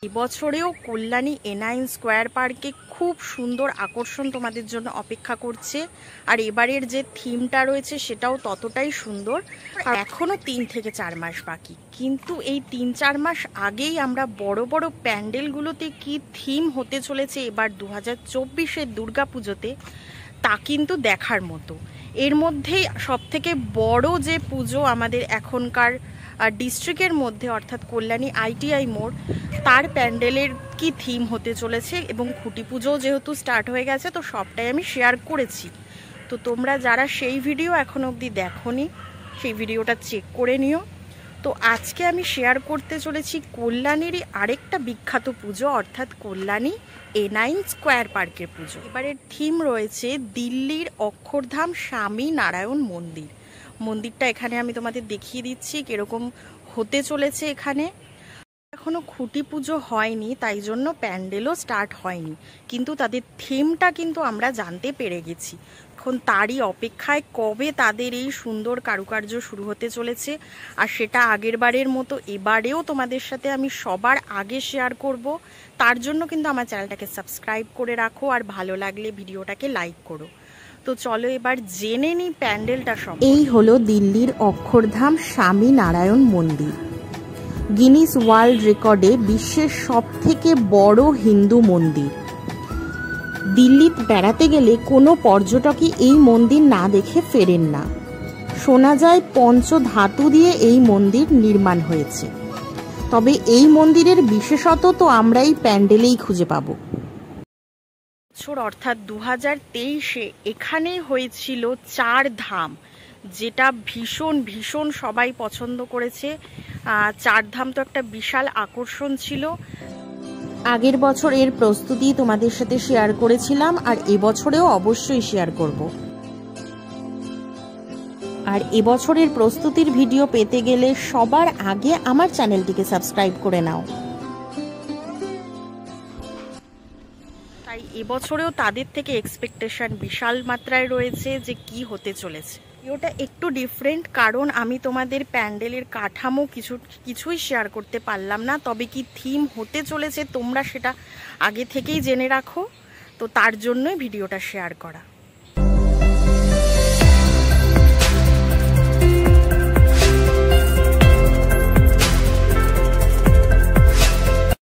এবছরেও Kalyani এনাইন square পার্কে খুব সুন্দর আকর্ষণ তোমাদের জন্য অপেক্ষা করছে। আর এবারের যে থিমটা রয়েছে সেটাও ততটাই সুন্দর। এখনও 3 থেকে 4 মাস বাকি, কিন্তু এই 3-4 মাস আগেই আমরা বড় বড় প্যান্ডেলগুলোতে কি থিম হতে চলেছে এবার 2024-এর দুর্গাপুজোতে, তা কিন্তু দেখার মতো। এর মধ্যেই সবথেকে বড় যে পুজো আমাদের এখনকার ডিস্ট্রিক্টের মধ্যে, অর্থাৎ কল্যাণী ITI মোড়, তার প্যান্ডেলের কি থিম হতে চলেছে এবং খুঁটি পুজোও যেহেতু স্টার্ট হয়ে গেছে, তো সবটাই আমি শেয়ার করেছি। তো তোমরা যারা সেই ভিডিও এখনো অবধি দেখোনি, সেই ভিডিওটা চেক করে নিও। তো আজকে আমি শেয়ার করতে চলেছি কল্যাণীরই আরেকটা বিখ্যাত পুজো, অর্থাৎ কল্যাণী এনাইন স্কোয়ার পার্কের পুজো। এবারের থিম রয়েছে দিল্লির অক্ষরধাম স্বামী নারায়ণ মন্দির। মন্দিরটা এখানে আমি তোমাদের দেখিয়ে দিচ্ছি কিরকম হতে চলেছে। এখানে এখনো খুঁটি পুজো হয়নি, তাই জন্য প্যান্ডেলও স্টার্ট হয়নি, কিন্তু তাদের থিমটা কিন্তু আমরা জানতে পেরে গেছি। এখন তারই অপেক্ষায় কবে তাদের এই সুন্দর কারুকার্য শুরু হতে চলেছে। আর সেটা আগের বারের মতো এবারেও তোমাদের সাথে আমি সবার আগে শেয়ার করব। তার জন্য কিন্তু আমার চ্যানেলটাকে সাবস্ক্রাইব করে রাখো, আর ভালো লাগলে ভিডিওটাকে লাইক করো। তো চলো এবার জেনে নিই প্যান্ডেলটা সব। এই হলো দিল্লির অক্ষরধাম স্বামী নারায়ণ মন্দির, গিনিস ওয়ার্ল্ড রেকর্ডে বিশ্বের সবথেকে বড় হিন্দু মন্দির। দিল্লি বেড়াতে গেলে কোনো পর্যটকই এই মন্দির না দেখে ফেরেন না। শোনা যায় পঞ্চধাতু দিয়ে এই মন্দির নির্মাণ হয়েছে। তবে এই মন্দিরের বিশেষত তো আমরা এই প্যান্ডেলেই খুঁজে পাবো। অর্থাৎ 2023-এ এখানেই হয়েছিল 4 ধাম, যেটা ভীষণ ভীষণ সবাই পছন্দ করেছে। 4 ধাম তো একটা বিশাল আকর্ষণ ছিল। আগের বছর এর প্রস্তুতি তোমাদের সাথে শেয়ার করেছিলাম, আর এবছরেও অবশ্যই শেয়ার করব। আর এবছরের প্রস্তুতির ভিডিও পেতে গেলে সবার আগে আমার চ্যানেলটিকে সাবস্ক্রাইব করে নাও। তাই এবছরেও তাদের থেকে এক্সপেকটেশন বিশাল মাত্রায় রয়েছে যে কি হতে চলেছে। ওটা একটু ডিফারেন্ট, কারণ আমি তোমাদের প্যান্ডেলের কাঠামো কিছুই শেয়ার করতে পারলাম না। তবে কি থিম হতে চলেছে তোমরা সেটা আগে থেকেই জেনে রাখো, তো তার জন্যই ভিডিওটা শেয়ার করা।